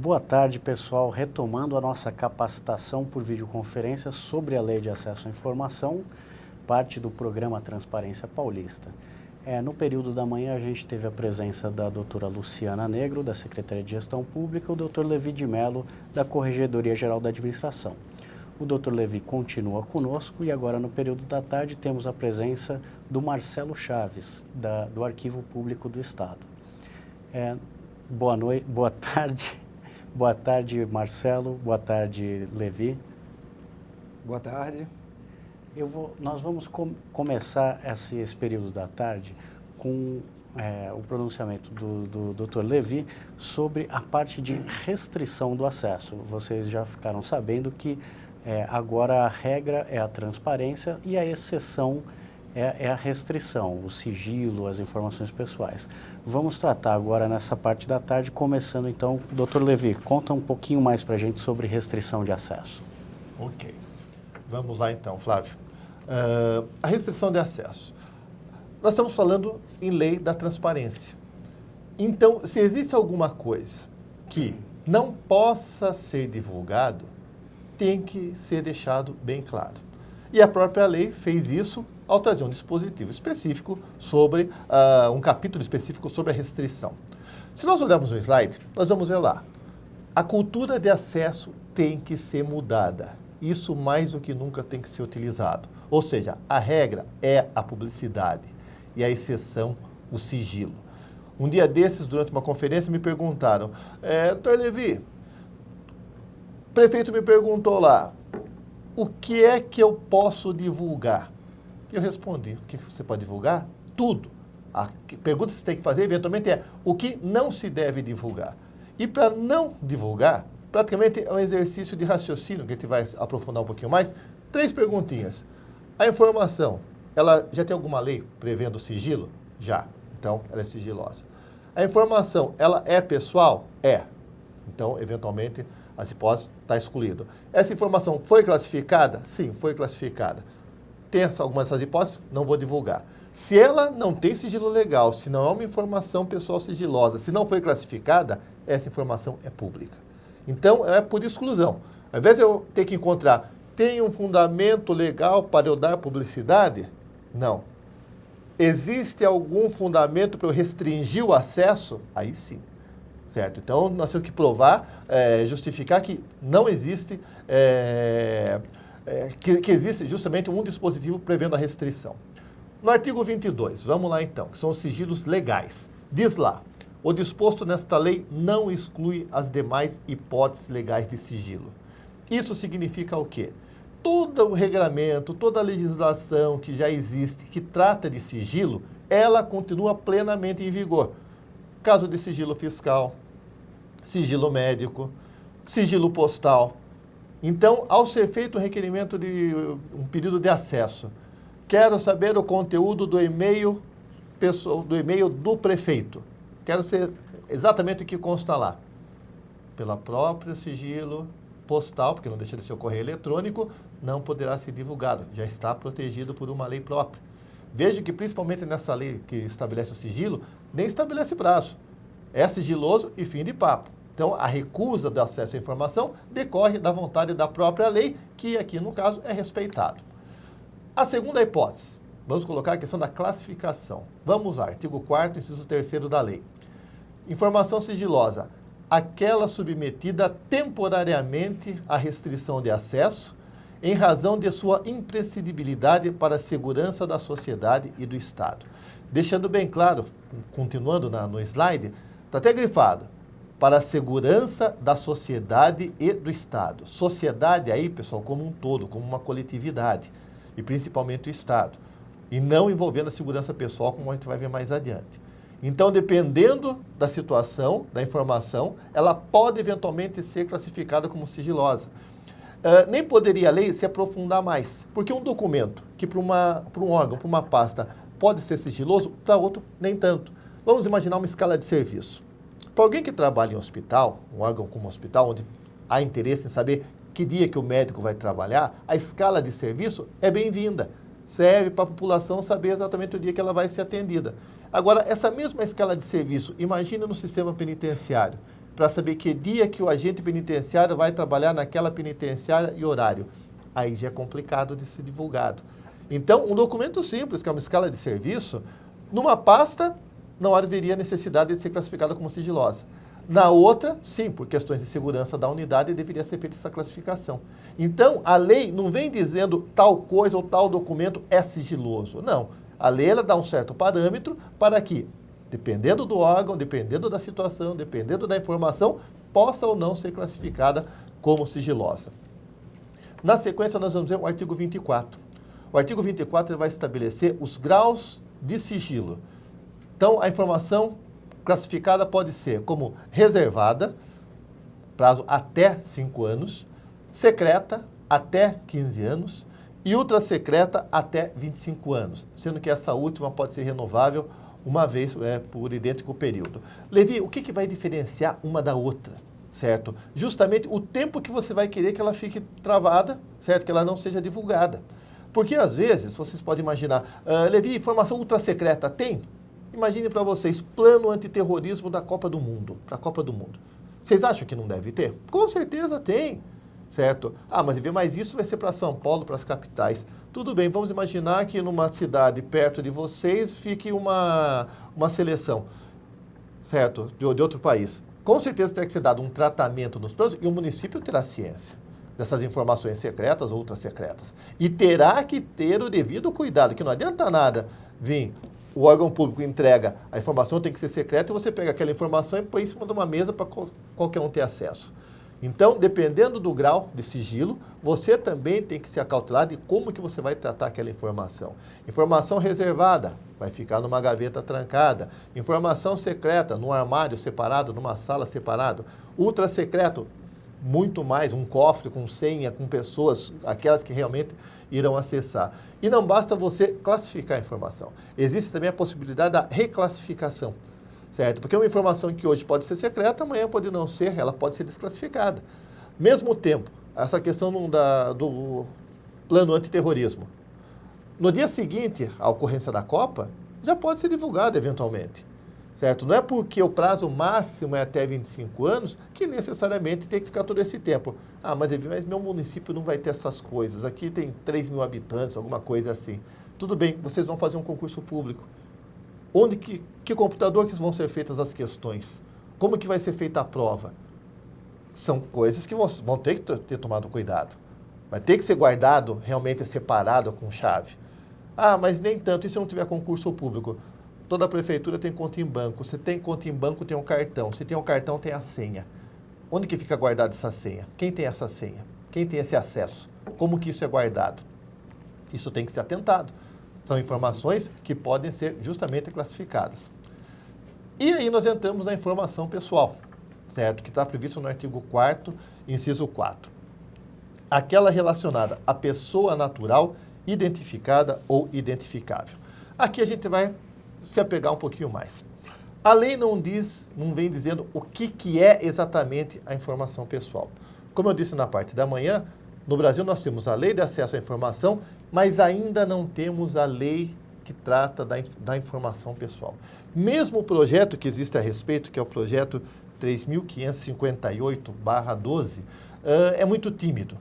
Boa tarde, pessoal. Retomando a nossa capacitação por videoconferência sobre a Lei de Acesso à Informação, parte do programa Transparência Paulista. No período da manhã, a gente teve a presença da doutora Luciana Negro, da Secretaria de Gestão Pública, e o doutor Levi de Mello, da Corregedoria Geral da Administração. O doutor Levi continua conosco e agora, no período da tarde, temos a presença do Marcelo Chaves, do Arquivo Público do Estado. Boa tarde. Boa tarde, Marcelo. Boa tarde, Levi. Boa tarde. Nós vamos começar esse período da tarde com o pronunciamento do Dr. Levi sobre a parte de restrição do acesso. Vocês já ficaram sabendo que agora a regra é a transparência e a exceção é a restrição, o sigilo, as informações pessoais. Vamos tratar agora nessa parte da tarde, começando então, Dr. Levi, conta um pouquinho mais para a gente sobre restrição de acesso. Ok. Vamos lá então, Flávio. A restrição de acesso. Nós estamos falando em lei da transparência. Então, se existe alguma coisa que não possa ser divulgado, tem que ser deixado bem claro. E a própria lei fez isso ao trazer um dispositivo específico sobre, um capítulo específico sobre a restrição. Se nós olharmos no slide, nós vamos ver lá. A cultura de acesso tem que ser mudada. Isso mais do que nunca tem que ser utilizado. Ou seja, a regra é a publicidade e a exceção, o sigilo. Um dia desses, durante uma conferência, me perguntaram, Dr. Levi, o prefeito me perguntou lá, o que é que eu posso divulgar? Eu respondi, o que você pode divulgar? Tudo. A pergunta que você tem que fazer, eventualmente, é o que não se deve divulgar. E para não divulgar, praticamente é um exercício de raciocínio, que a gente vai aprofundar um pouquinho mais. 3 perguntinhas. A informação, ela já tem alguma lei prevendo sigilo? Já. Então, ela é sigilosa. A informação, ela é pessoal? É. Então, eventualmente, as hipóteses está excluído. Essa informação foi classificada? Sim, foi classificada. Tem algumas dessas hipóteses? Não vou divulgar. Se ela não tem sigilo legal, se não é uma informação pessoal sigilosa, se não foi classificada, essa informação é pública. Então, é por exclusão. Ao invés de eu ter que encontrar, tem um fundamento legal para eu dar publicidade? Não. Existe algum fundamento para eu restringir o acesso? Aí sim. Certo? Então, nós temos que provar, justificar que não existe, que existe justamente um dispositivo prevendo a restrição. No artigo 22, vamos lá então, que são os sigilos legais. Diz lá, o disposto nesta lei não exclui as demais hipóteses legais de sigilo. Isso significa o quê? Todo o regramento, toda a legislação que já existe, que trata de sigilo, ela continua plenamente em vigor. Caso de sigilo fiscal, sigilo médico, sigilo postal. Então, ao ser feito um requerimento de um pedido de acesso, quero saber o conteúdo do e-mail do prefeito. Quero saber exatamente o que consta lá. Pela própria sigilo postal, porque não deixa de ser o correio eletrônico, não poderá ser divulgado. Já está protegido por uma lei própria. Veja que, principalmente nessa lei que estabelece o sigilo, nem estabelece prazo. É sigiloso e fim de papo. Então, a recusa do acesso à informação decorre da vontade da própria lei, que aqui, no caso, é respeitado. A segunda hipótese, vamos colocar a questão da classificação. Vamos lá, artigo 4º, inciso 3º da lei. Informação sigilosa, aquela submetida temporariamente à restrição de acesso, em razão de sua imprescindibilidade para a segurança da sociedade e do Estado. Deixando bem claro, continuando no slide, está até grifado, para a segurança da sociedade e do Estado. Sociedade aí, pessoal, como um todo, como uma coletividade, e principalmente o Estado. E não envolvendo a segurança pessoal, como a gente vai ver mais adiante. Então, dependendo da situação, da informação, ela pode eventualmente ser classificada como sigilosa. Nem poderia a lei se aprofundar mais, porque um documento que para um órgão, para uma pasta, pode ser sigiloso, para outro nem tanto. Vamos imaginar uma escala de serviço. Para alguém que trabalha em hospital, um órgão como um hospital, onde há interesse em saber que dia que o médico vai trabalhar, a escala de serviço é bem-vinda. Serve para a população saber exatamente o dia que ela vai ser atendida. Agora, essa mesma escala de serviço, imagine no sistema penitenciário. para saber que dia que o agente penitenciário vai trabalhar naquela penitenciária e horário. Aí já é complicado de ser divulgado. Então, um documento simples, que é uma escala de serviço, numa pasta não haveria necessidade de ser classificada como sigilosa. Na outra, sim, por questões de segurança da unidade, deveria ser feita essa classificação. Então, a lei não vem dizendo tal coisa ou tal documento é sigiloso. Não. A lei ela dá um certo parâmetro para que, dependendo do órgão, dependendo da situação, dependendo da informação, possa ou não ser classificada como sigilosa. Na sequência, nós vamos ver o artigo 24. O artigo 24 ele vai estabelecer os graus de sigilo. Então, a informação classificada pode ser como reservada, prazo até 5 anos, secreta até 15 anos e ultrasecreta até 25 anos, sendo que essa última pode ser renovável uma vez por idêntico período. Levi, o que vai diferenciar uma da outra, certo? Justamente o tempo que você vai querer que ela fique travada, certo? Que ela não seja divulgada. Porque, às vezes, vocês podem imaginar, Levi, informação ultrasecreta tem? Imagine para vocês, plano antiterrorismo da Copa do Mundo, para a Copa do Mundo. Vocês acham que não deve ter? Com certeza tem, certo? Mas isso vai ser para São Paulo, para as capitais. Tudo bem, vamos imaginar que numa cidade perto de vocês fique uma seleção, certo? De outro país. Com certeza terá que ser dado um tratamento nos planos e o município terá ciência dessas informações secretas ou ultrasecretas. E terá que ter o devido cuidado, que não adianta nada vir, o órgão público entrega, a informação tem que ser secreta, e você pega aquela informação e põe em cima de uma mesa para qualquer um ter acesso. Então, dependendo do grau de sigilo, você também tem que se acautelar de como que você vai tratar aquela informação. Informação reservada vai ficar numa gaveta trancada. Informação secreta, num armário separado, numa sala separada. Ultra secreto, muito mais, um cofre com senha, com pessoas, aquelas que realmente irão acessar. E não basta você classificar a informação. Existe também a possibilidade da reclassificação, certo? Porque uma informação que hoje pode ser secreta, amanhã pode não ser, ela pode ser desclassificada. Mesmo tempo, essa questão do plano antiterrorismo. No dia seguinte à ocorrência da Copa, já pode ser divulgado eventualmente, certo? Não é porque o prazo máximo é até 25 anos que necessariamente tem que ficar todo esse tempo. Mas meu município não vai ter essas coisas. Aqui tem 3 mil habitantes, alguma coisa assim. Tudo bem, vocês vão fazer um concurso público. Onde que computador que vão ser feitas as questões? Como que vai ser feita a prova? São coisas que vão ter que ter tomado cuidado. Vai ter que ser guardado, realmente separado com chave. Mas nem tanto, e se não tiver concurso público? Toda prefeitura tem conta em banco. Se tem conta em banco, tem um cartão. Se tem um cartão, tem a senha. Onde que fica guardada essa senha? Quem tem essa senha? Quem tem esse acesso? Como que isso é guardado? Isso tem que ser atentado. São informações que podem ser justamente classificadas. E aí nós entramos na informação pessoal, certo? Que está previsto no artigo 4º, inciso 4. Aquela relacionada à pessoa natural identificada ou identificável. Aqui a gente vai se apegar um pouquinho mais. A lei não vem dizendo o que é exatamente a informação pessoal. Como eu disse na parte da manhã, no Brasil nós temos a lei de acesso à informação, mas ainda não temos a lei que trata da informação pessoal. Mesmo o projeto que existe a respeito, que é o projeto 3.558/12, é muito tímido.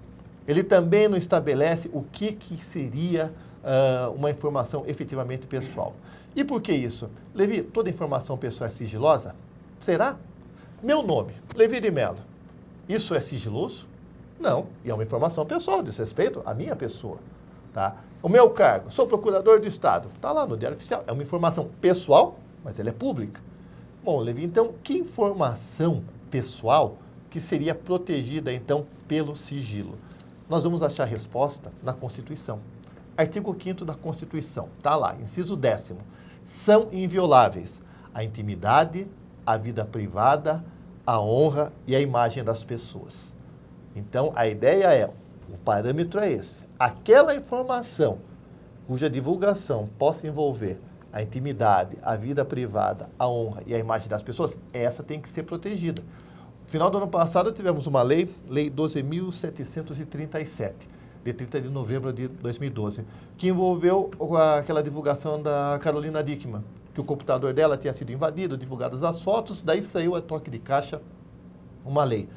Ele também não estabelece o que seria uma informação efetivamente pessoal. E por que isso? Levi, toda informação pessoal é sigilosa? Será? Meu nome, Levi de Mello, isso é sigiloso? Não, e é uma informação pessoal, diz respeito à minha pessoa. Tá? O meu cargo, sou procurador do Estado, está lá no Diário Oficial, é uma informação pessoal, mas ela é pública. Bom, Levi, então, que informação pessoal que seria protegida, então, pelo sigilo? Nós vamos achar a resposta na Constituição. Artigo 5º da Constituição, está lá, inciso 10º. São invioláveis a intimidade, a vida privada, a honra e a imagem das pessoas. Então, a ideia o parâmetro é esse. Aquela informação cuja divulgação possa envolver a intimidade, a vida privada, a honra e a imagem das pessoas, essa tem que ser protegida. No final do ano passado, tivemos uma lei 12.737, de 30 de novembro de 2012, que envolveu aquela divulgação da Carolina Dickmann, que o computador dela tinha sido invadido, divulgadas as fotos, daí saiu a toque de caixa uma lei.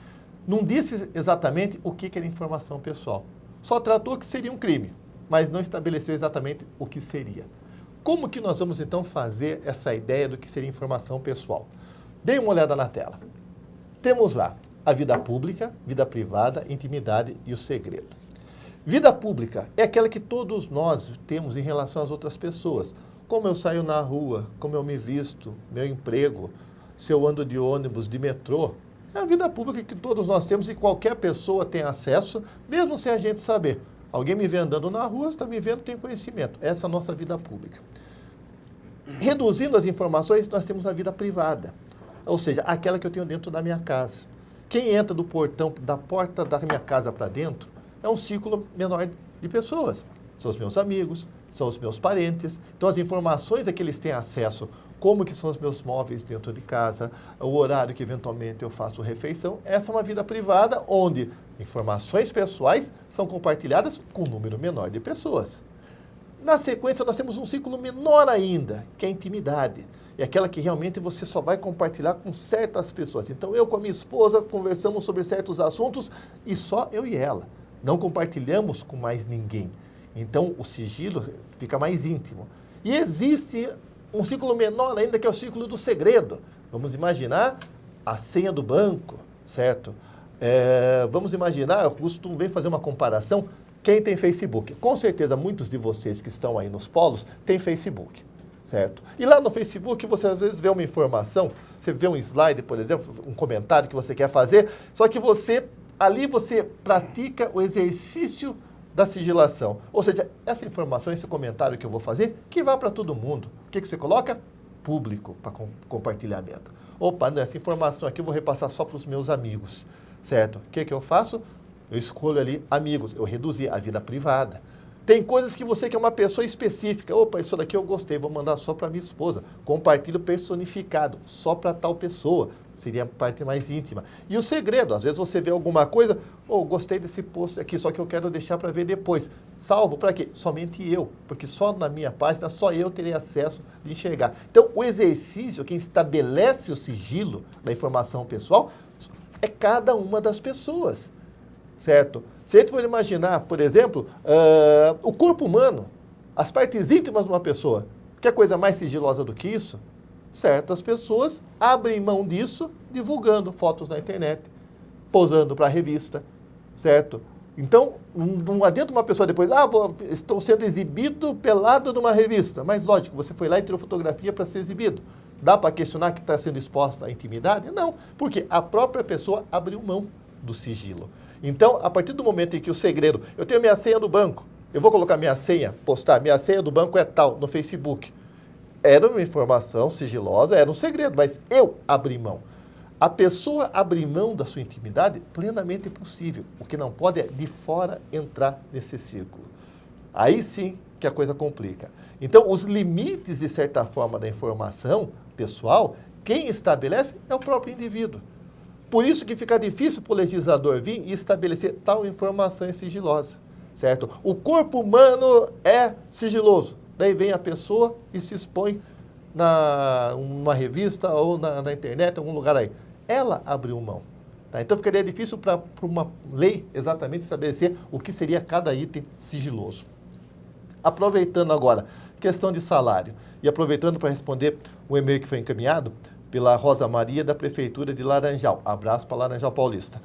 Não disse exatamente o que era informação pessoal. Só tratou que seria um crime, mas não estabeleceu exatamente o que seria. Como que nós vamos, então, fazer essa ideia do que seria informação pessoal? Dê uma olhada na tela. Temos lá a vida pública, vida privada, intimidade e o segredo. Vida pública é aquela que todos nós temos em relação às outras pessoas. Como eu saio na rua, como eu me visto, meu emprego, se eu ando de ônibus, de metrô. É a vida pública que todos nós temos e qualquer pessoa tem acesso, mesmo sem a gente saber. Alguém me vê andando na rua, está me vendo, tem conhecimento. Essa é a nossa vida pública. Reduzindo as informações, nós temos a vida privada. Ou seja, aquela que eu tenho dentro da minha casa. Quem entra do portão, da porta da minha casa para dentro, é um círculo menor de pessoas. São os meus amigos, são os meus parentes. Então, as informações a que eles têm acesso, como que são os meus móveis dentro de casa, o horário que eventualmente eu faço refeição, essa é uma vida privada onde informações pessoais são compartilhadas com um número menor de pessoas. Na sequência, nós temos um ciclo menor ainda, que é a intimidade. É aquela que realmente você só vai compartilhar com certas pessoas. Então, eu com a minha esposa conversamos sobre certos assuntos e só eu e ela. Não compartilhamos com mais ninguém. Então, o sigilo fica mais íntimo. E existe um ciclo menor ainda, que é o ciclo do segredo. Vamos imaginar a senha do banco, certo? Vamos imaginar, eu costumo bem fazer uma comparação, quem tem Facebook. Com certeza, muitos de vocês que estão aí nos polos têm Facebook, certo? E lá no Facebook, você às vezes vê uma informação, você vê um slide, por exemplo, um comentário que você quer fazer, só que ali você pratica o exercício da sigilação. Ou seja, essa informação, esse comentário que eu vou fazer, que vai para todo mundo. O que você coloca? Público, para compartilhamento. Opa, não, essa informação aqui eu vou repassar só para os meus amigos, certo? O que eu faço? Eu escolho ali amigos, eu reduzi a vida privada. Tem coisas que você quer uma pessoa específica. Opa, isso daqui eu gostei, vou mandar só para minha esposa. Compartilho personificado, só para tal pessoa. Seria a parte mais íntima. E o segredo, às vezes você vê alguma coisa, gostei desse post aqui, só que eu quero deixar para ver depois. Salvo para quê? Somente eu, porque só na minha página, só eu terei acesso de enxergar. Então, o exercício, quem estabelece o sigilo da informação pessoal, é cada uma das pessoas, certo? Se a gente for imaginar, por exemplo, o corpo humano, as partes íntimas de uma pessoa, que é coisa mais sigilosa do que isso? Certas pessoas abrem mão disso divulgando fotos na internet, posando para a revista, certo? Então, não adianta uma pessoa depois, estou sendo exibido pelado numa revista. Mas, lógico, você foi lá e tirou fotografia para ser exibido. Dá para questionar que está sendo exposta à intimidade? Não, porque a própria pessoa abriu mão do sigilo. Então, a partir do momento em que o segredo... Eu tenho minha senha do banco, eu vou colocar minha senha, postar, minha senha do banco é tal, no Facebook. Era uma informação sigilosa, era um segredo, mas eu abri mão. A pessoa abrir mão da sua intimidade, plenamente possível. O que não pode é de fora entrar nesse círculo. Aí sim que a coisa complica. Então, os limites, de certa forma, da informação pessoal, quem estabelece é o próprio indivíduo. Por isso que fica difícil para o legislador vir e estabelecer tal informação sigilosa, certo? O corpo humano é sigiloso. Daí vem a pessoa e se expõe numa revista ou na internet, em algum lugar aí. Ela abriu mão. Tá? Então ficaria difícil para uma lei exatamente estabelecer o que seria cada item sigiloso. Aproveitando agora, questão de salário, e aproveitando para responder o e-mail que foi encaminhado pela Rosa Maria, da Prefeitura de Laranjal. Abraço para Laranjal Paulista.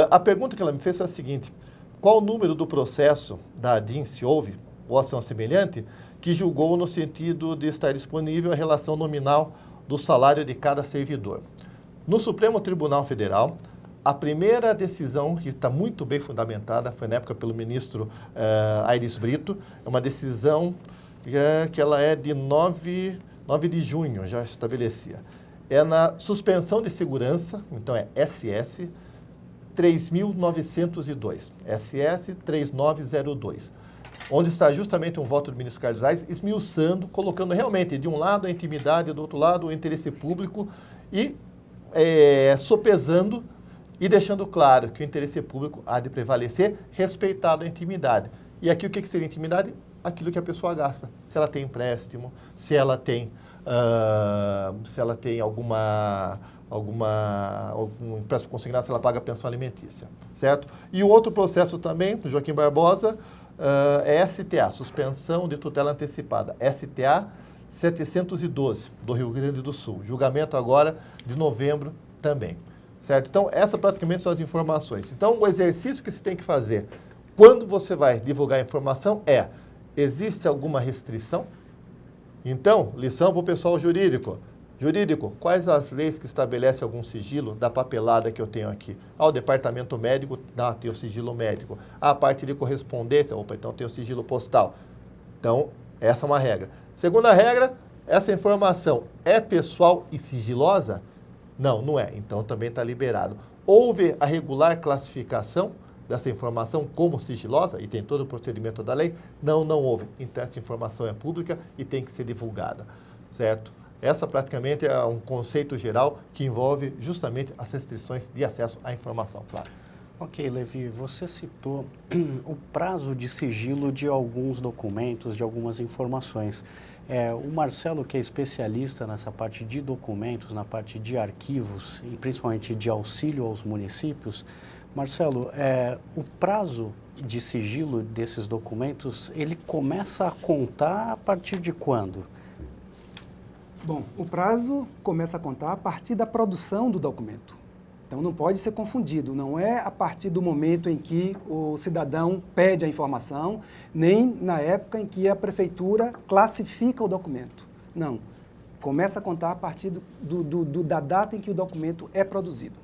A pergunta que ela me fez é a seguinte: qual o número do processo da ADIM, se houve, ou ação semelhante, que julgou no sentido de estar disponível a relação nominal do salário de cada servidor? No Supremo Tribunal Federal, a primeira decisão, que está muito bem fundamentada, foi na época pelo ministro Aires Brito, é uma decisão que ela é de 9 de junho, já estabelecia. É na suspensão de segurança, então é SS 3.902, SS 3902. Onde está justamente um voto do ministro Carlos Aires, esmiuçando, colocando realmente de um lado a intimidade, do outro lado o interesse público e sopesando e deixando claro que o interesse público há de prevalecer, respeitado a intimidade. E aqui o que seria intimidade? Aquilo que a pessoa gasta. Se ela tem empréstimo, se ela tem alguma algum empréstimo consignado, se ela paga pensão alimentícia, certo? E o outro processo também, do Joaquim Barbosa, é STA, Suspensão de Tutela Antecipada, STA 712, do Rio Grande do Sul. Julgamento agora de novembro também, certo? Então, essas praticamente são as informações. Então, o exercício que se tem que fazer quando você vai divulgar a informação existe alguma restrição? Então, lição para o pessoal jurídico. Jurídico, quais as leis que estabelecem algum sigilo da papelada que eu tenho aqui? O departamento médico, tem o sigilo médico. A parte de correspondência, então tem o sigilo postal. Então, essa é uma regra. Segunda regra, essa informação é pessoal e sigilosa? Não, não é. Então, também está liberado. Houve a regular classificação dessa informação como sigilosa, e tem todo o procedimento da lei? Não, não houve. Então, essa informação é pública e tem que ser divulgada, certo? Essa praticamente é um conceito geral que envolve justamente as restrições de acesso à informação, claro. Ok, Levi, você citou o prazo de sigilo de alguns documentos, de algumas informações. O Marcelo, que é especialista nessa parte de documentos, na parte de arquivos, e principalmente de auxílio aos municípios, Marcelo, o prazo de sigilo desses documentos, ele começa a contar a partir de quando? Bom, o prazo começa a contar a partir da produção do documento. Então, não pode ser confundido. Não é a partir do momento em que o cidadão pede a informação, nem na época em que a prefeitura classifica o documento. Não. Começa a contar a partir da data em que o documento é produzido.